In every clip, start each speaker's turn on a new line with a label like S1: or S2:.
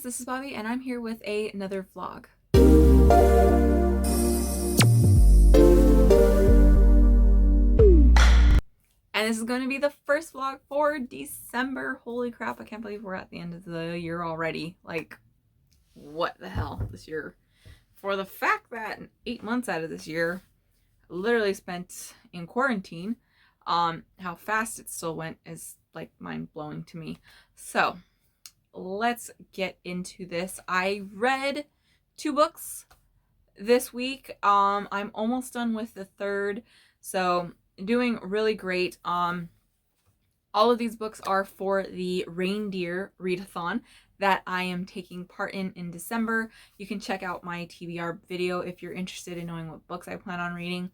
S1: this is Bobby and I'm here with another vlog. And this is going to be the first vlog for December. Holy crap, I can't believe we're at the end of the year already. Like, what the hell, this year. For the fact that 8 months out of this year, I literally spent in quarantine, how fast it still went is like mind-blowing to me. So, let's get into this. I read 2 books this week. I'm almost done with the third, so doing really great. All of these books are for the Reindeer Readathon that I am taking part in December. You can check out my TBR video if you're interested in knowing what books I plan on reading.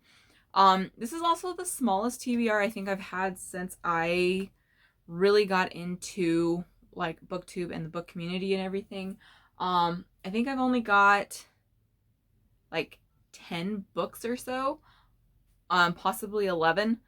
S1: This is also the smallest TBR I think I've had since I really got into like booktube and the book community and everything. I think I've only got like 10 books or so, possibly 11,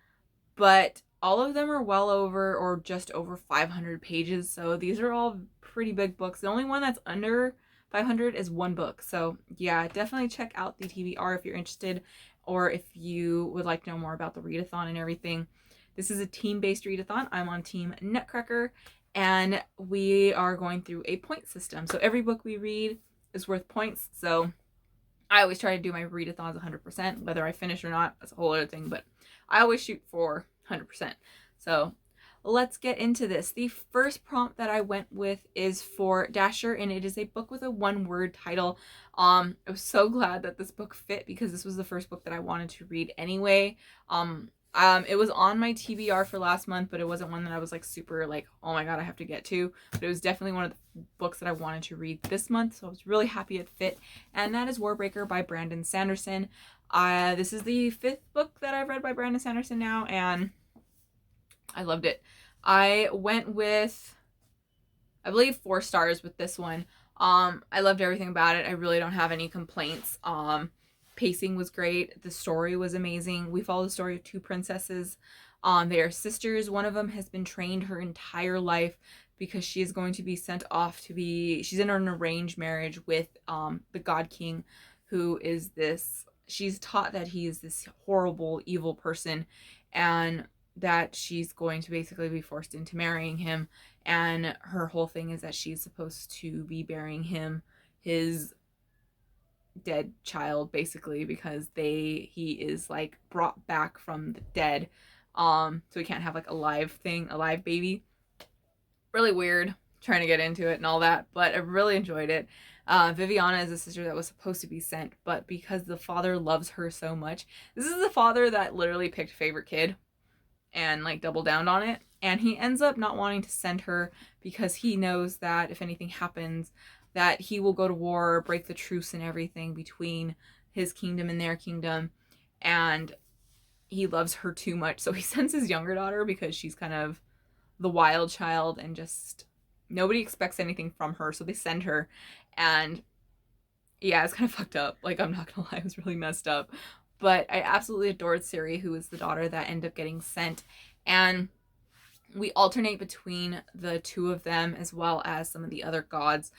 S1: but all of them are well over or just over 500 pages, so these are all pretty big books. The only one that's under 500 is one book, so yeah, definitely check out the TBR if you're interested, or if you would like to know more about the readathon and everything. This is a team-based readathon. I'm on Team Nutcracker, and we are going through a point system. So every book we read is worth points. So I always try to do my readathons 100%. Whether I finish or not, that's a whole other thing. But I always shoot for 100%. So let's get into this. The first prompt that I went with is for Dasher, and it is a book with a one-word title. I was so glad that this book fit because this was the first book that I wanted to read anyway. It was on my TBR for last month, but it wasn't one that I was like super like, oh my god, I have to get to. But it was definitely one of the books that I wanted to read this month, so I was really happy it fit. And that is Warbreaker by Brandon Sanderson. This is the 5th book that I've read by Brandon Sanderson now, and I loved it. I went with, I believe, 4 stars with this one. I loved everything about it. I really don't have any complaints. Pacing was great. The story was amazing. We follow the story of 2 princesses. They are sisters. One of them has been trained her entire life because she is going to be sent off to be, she's in an arranged marriage with the God King, who is this, she's taught that he is this horrible, evil person, and that she's going to basically be forced into marrying him. And her whole thing is that she's supposed to be burying him, his dead child, basically, because he is like brought back from the dead, so he can't have like a live baby. Really weird trying to get into it and all that, but I really enjoyed it. Viviana is a sister that was supposed to be sent, but because the father loves her so much, this is the father that literally picked favorite kid and like doubled down on it, and he ends up not wanting to send her because he knows that if anything happens, that he will go to war, break the truce and everything between his kingdom and their kingdom, and he loves her too much. So he sends his younger daughter because she's kind of the wild child and just nobody expects anything from her, so they send her. And yeah, it's kind of fucked up. Like, I'm not gonna lie, it was really messed up. But I absolutely adored Siri, who is the daughter that ended up getting sent. And we alternate between the 2 of them as well as some of the other gods.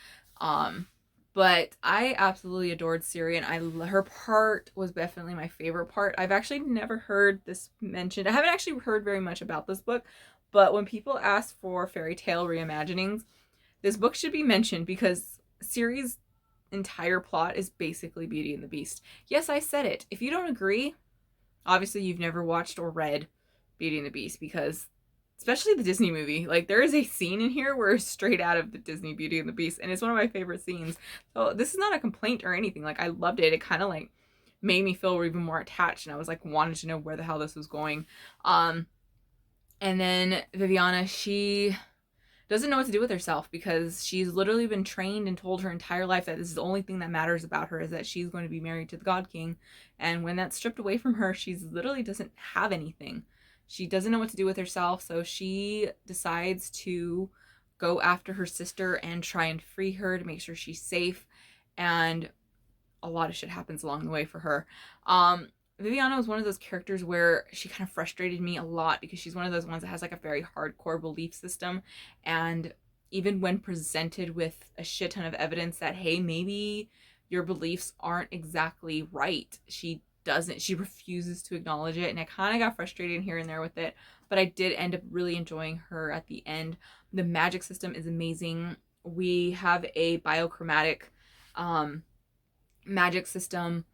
S1: But I absolutely adored Siri, and her part was definitely my favorite part. I've actually never heard this mentioned. I haven't actually heard very much about this book, but when people ask for fairy tale reimaginings, this book should be mentioned because Siri's entire plot is basically Beauty and the Beast. Yes, I said it. If you don't agree, obviously you've never watched or read Beauty and the Beast, because especially the Disney movie, like there is a scene in here where it's straight out of the Disney Beauty and the Beast, and it's one of my favorite scenes. So this is not a complaint or anything. Like, I loved it. It kind of like made me feel even more attached, and I was like wanted to know where the hell this was going. And then Viviana, she doesn't know what to do with herself because she's literally been trained and told her entire life that this is the only thing that matters about her, is that she's going to be married to the God King. And when that's stripped away from her, she's literally doesn't have anything. She doesn't know what to do with herself, so she decides to go after her sister and try and free her to make sure she's safe, and a lot of shit happens along the way for her. Viviana was one of those characters where she kind of frustrated me a lot because she's one of those ones that has like a very hardcore belief system, and even when presented with a shit ton of evidence that, hey, maybe your beliefs aren't exactly right, she refuses to acknowledge it. And I kind of got frustrated here and there with it, but I did end up really enjoying her at the end. The magic system is amazing. We have a biochromatic magic system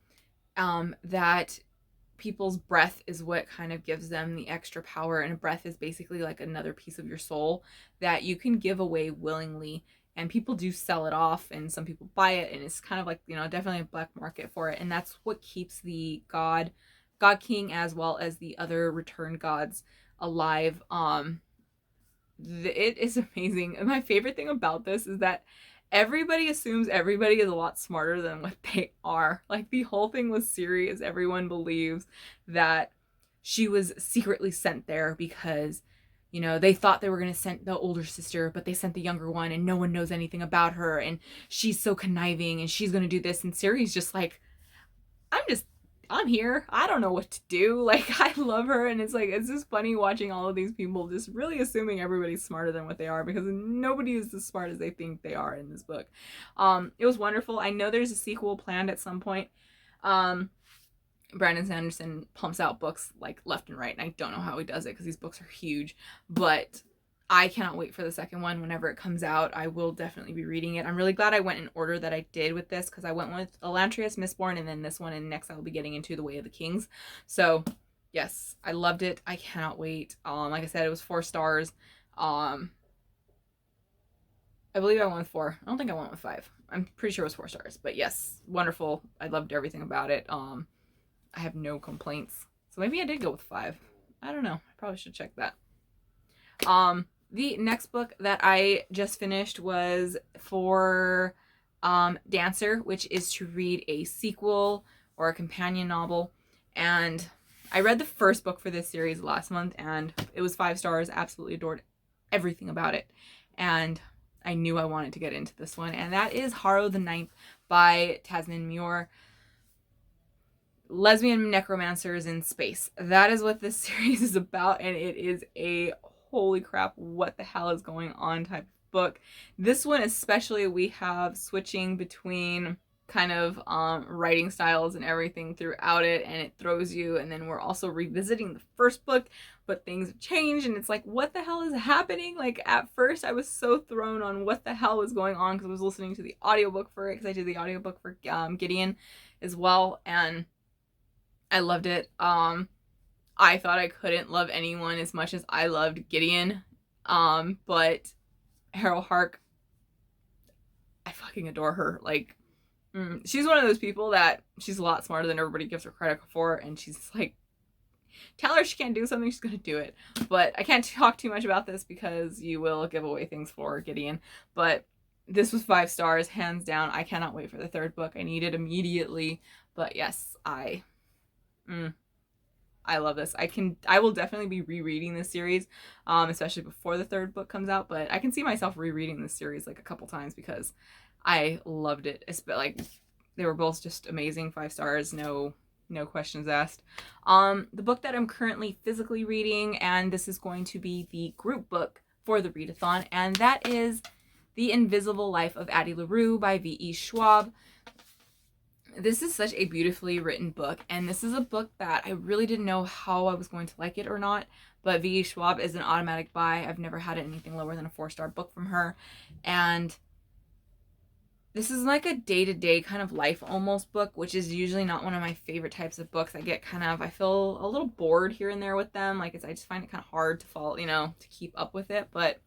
S1: that people's breath is what kind of gives them the extra power, and a breath is basically like another piece of your soul that you can give away willingly, and people do sell it off, and some people buy it, and it's kind of like, you know, definitely a black market for it, and that's what keeps the god king as well as the other returned gods alive. It is amazing. And my favorite thing about this is that everybody assumes everybody is a lot smarter than what they are. Like, the whole thing with Ciri is everyone believes that she was secretly sent there because, you know, they thought they were going to send the older sister, but they sent the younger one, and no one knows anything about her, and she's so conniving, and she's going to do this. And Ciri's just like, I'm here. I don't know what to do. Like, I love her, and it's like, it's just funny watching all of these people just really assuming everybody's smarter than what they are, because nobody is as smart as they think they are in this book. It was wonderful. I know there's a sequel planned at some point. Brandon Sanderson pumps out books like left and right, and I don't know how he does it because these books are huge, but I cannot wait for the second one. Whenever it comes out, I will definitely be reading it. I'm really glad I went in order that I did with this, because I went with Elantris, Mistborn, and then this one, and next I will be getting into The Way of the Kings. So yes, I loved it. I cannot wait. Like I said, it was 4 stars. I believe I went with 4. I don't think I went with 5. I'm pretty sure it was 4 stars, but yes, wonderful. I loved everything about it. I have no complaints. So maybe I did go with 5. I don't know. I probably should check that. The next book that I just finished was for Dancer, which is to read a sequel or a companion novel. And I read the first book for this series last month, and it was 5 stars. Absolutely adored everything about it. And I knew I wanted to get into this one, and that is Harlow the Ninth by Tasnim Muir. Lesbian necromancers in space. That is what this series is about, and it is a holy crap, what the hell is going on type of book. This one especially, we have switching between kind of writing styles and everything throughout it, and it throws you. And then we're also revisiting the first book, but things have changed, and it's like, what the hell is happening? Like, at first I was so thrown on what the hell was going on, because I was listening to the audiobook for it, because I did the audiobook for Gideon as well, and I loved it. I thought I couldn't love anyone as much as I loved Gideon. But Harrow Hark, I fucking adore her. Like, she's one of those people that she's a lot smarter than everybody gives her credit for, and she's like, tell her she can't do something, she's gonna do it. But I can't talk too much about this because you will give away things for Gideon. But this was 5 stars, hands down. I cannot wait for the 3rd book. I need it immediately. But yes, I love this. I will definitely be rereading this series, especially before the 3rd book comes out, but I can see myself rereading this series like a couple times because I loved it. It's like, they were both just amazing. 5 stars, no questions asked. The book that I'm currently physically reading, and this is going to be the group book for the readathon, and that is The Invisible Life of Addie LaRue by V.E. Schwab. This is such a beautifully written book, and this is a book that I really didn't know how I was going to like it or not, but V.E. Schwab is an automatic buy. I've never had anything lower than a 4-star book from her, and this is like a day-to-day kind of life almost book, which is usually not one of my favorite types of books. I feel a little bored here and there with them. Like, I just find it kind of hard to follow, to keep up with it, but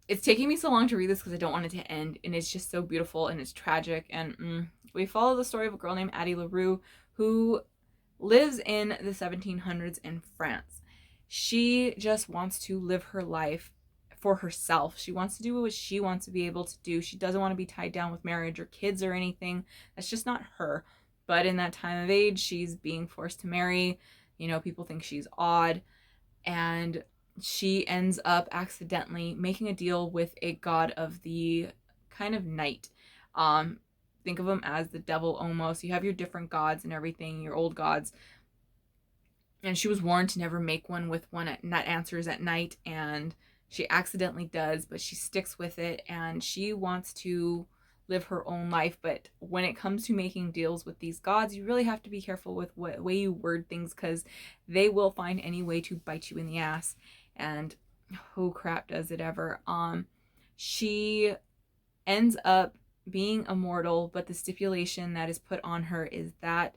S1: it's taking me so long to read this because I don't want it to end, and it's just so beautiful, and it's tragic, and we follow the story of a girl named Addie LaRue who lives in the 1700s in France. She just wants to live her life for herself. She wants to do what she wants to be able to do. She doesn't want to be tied down with marriage or kids or anything. That's just not her. But in that time of age, she's being forced to marry. People think she's odd, and she ends up accidentally making a deal with a god of the kind of night. Think of them as the devil almost. You have your different gods and everything, your old gods. And she was warned to never make one with one that answers at night. And She accidentally does, but she sticks with it, and she wants to live her own life. But when it comes to making deals with these gods, you really have to be careful with what way you word things, because they will find any way to bite you in the ass. And oh crap, does it ever. She ends up being immortal, but the stipulation that is put on her is that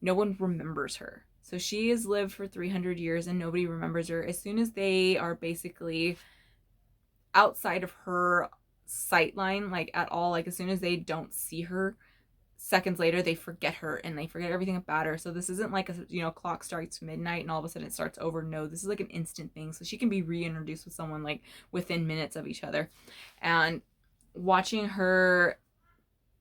S1: no one remembers her. So she has lived for 300 years and nobody remembers her. As soon as they are basically outside of her sight line, like at all, like as soon as they don't see her, seconds later they forget her and they forget everything about her. So this isn't like a clock strikes midnight and all of a sudden it starts over. No, this is like an instant thing. So she can be reintroduced with someone like within minutes of each other. And watching her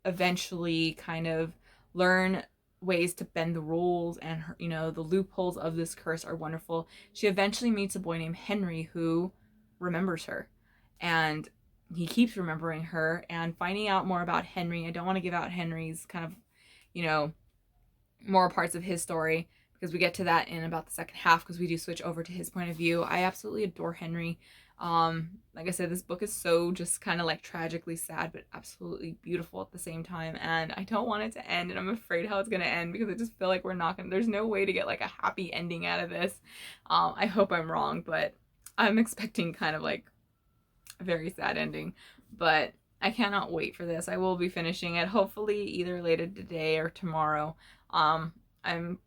S1: eventually kind of learn ways to bend the rules, and her, the loopholes of this curse are wonderful. She eventually meets a boy named Henry who remembers her, and he keeps remembering her. And finding out more about Henry, I don't want to give out Henry's kind of more parts of his story, because we get to that in about the second half, because we do switch over to his point of view. I absolutely adore Henry. Like I said, this book is so just kind of like tragically sad, but absolutely beautiful at the same time. And I don't want it to end, and I'm afraid how it's going to end, because I just feel like there's no way to get like a happy ending out of this. I hope I'm wrong, but I'm expecting kind of like a very sad ending, but I cannot wait for this. I will be finishing it hopefully either later today or tomorrow. I'm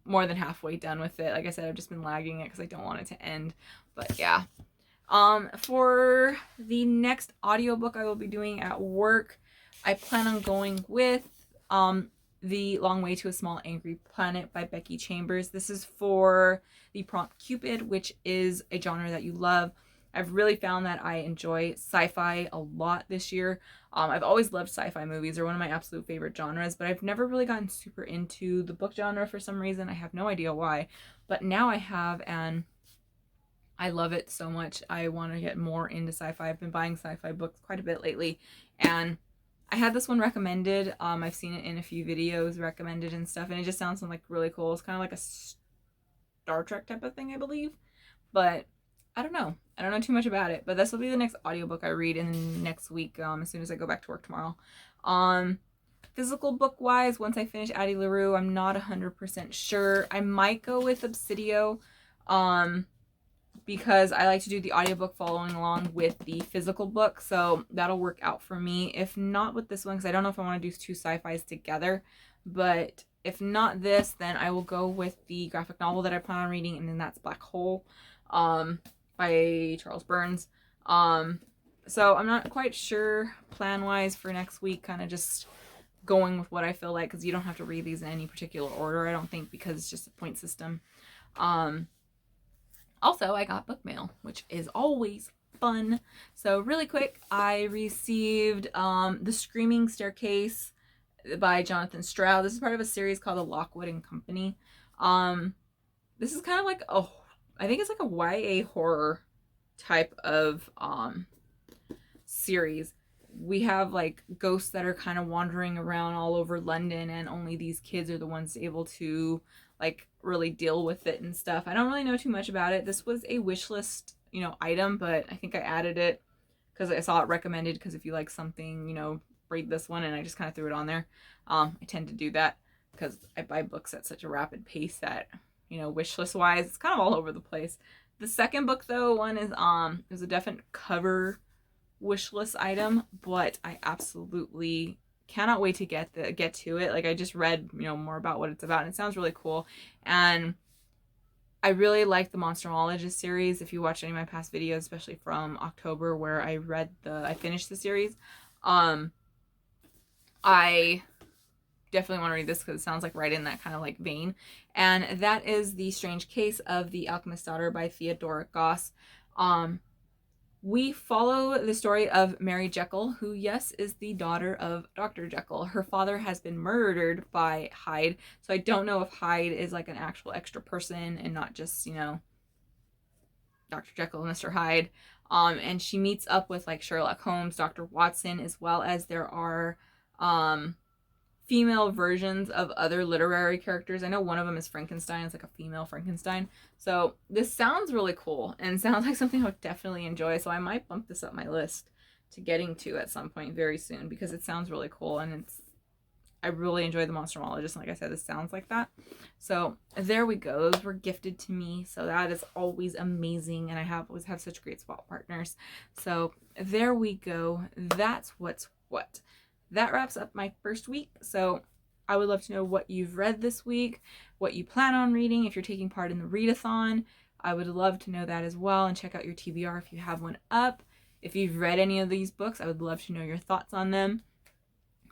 S1: more than halfway done with it. Like I said, I've just been lagging it because I don't want it to end. But yeah. For the next audiobook I will be doing at work, I plan on going with The Long Way to a Small Angry Planet by Becky Chambers. This is for the Prompt Cupid, which is a genre that you love. I've really found that I enjoy sci-fi a lot this year. I've always loved sci-fi movies. They're one of my absolute favorite genres, but I've never really gotten super into the book genre for some reason. I have no idea why, but now I have, and I love it so much. I want to get more into sci-fi. I've been buying sci-fi books quite a bit lately, and I had this one recommended. I've seen it in a few videos recommended and stuff, and it just sounds like really cool. It's kind of like a Star Trek type of thing, I believe, but I don't know. I don't know too much about it, but this will be the next audiobook I read in next week, as soon as I go back to work tomorrow. Physical book wise, once I finish Addie LaRue, I'm not 100% sure. I might go with Obsidio, because I like to do the audiobook following along with the physical book, so that'll work out for me. If not with this one, because I don't know if I want to do two sci-fis together, but if not this, then I will go with the graphic novel that I plan on reading, and then that's Black Hole, by Charles Burns. So I'm not quite sure plan-wise for next week, kind of just going with what I feel like, because you don't have to read these in any particular order, I don't think, because it's just a point system. Also, I got book mail, which is always fun. So really quick, I received The Screaming Staircase by Jonathan Stroud. This is part of a series called The Lockwood and Company. This is kind of like I think it's like a YA horror type of series. We have like ghosts that are kind of wandering around all over London, and only these kids are the ones able to like really deal with it and stuff. I don't really know too much about it. This was a wish list, item, but I think I added it because I saw it recommended, because if you like something, read this one, and I just kind of threw it on there. I tend to do that because I buy books at such a rapid pace that, wish list wise, it's kind of all over the place. The second book though, one is there's a definite cover wish list item, but I absolutely cannot wait to get to it. Like, I just read more about what it's about, and it sounds really cool. And I really like the Monsterologist series. If you watch any of my past videos, especially from October where I finished the series, I definitely want to read this because it sounds like right in that kind of like vein. And that is The Strange Case of the Alchemist's Daughter by Theodora Goss. We follow the story of Mary Jekyll, who, yes, is the daughter of Dr. Jekyll. Her father has been murdered by Hyde, so I don't know if Hyde is like an actual extra person and not just, Dr. Jekyll and Mr. Hyde. And she meets up with like Sherlock Holmes, Dr. Watson, as well as there are female versions of other literary characters. I know one of them is Frankenstein. It's like a female Frankenstein. So this sounds really cool and sounds like something I would definitely enjoy. So I might bump this up my list to getting to at some point very soon, because it sounds really cool, and I really enjoy the Monsterologist, and like I said, this sounds like that. So there we go. Those were gifted to me, so that is always amazing, and I always have such great swap partners. So there we go. That's what's what. That wraps up my first week. So I would love to know what you've read this week, what you plan on reading, if you're taking part in the Readathon. I would love to know that as well, and check out your TBR if you have one up. If you've read any of these books, I would love to know your thoughts on them.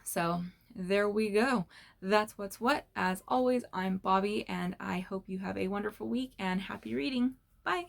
S1: So there we go. That's what's what. As always, I'm Bobby, and I hope you have a wonderful week and happy reading. Bye.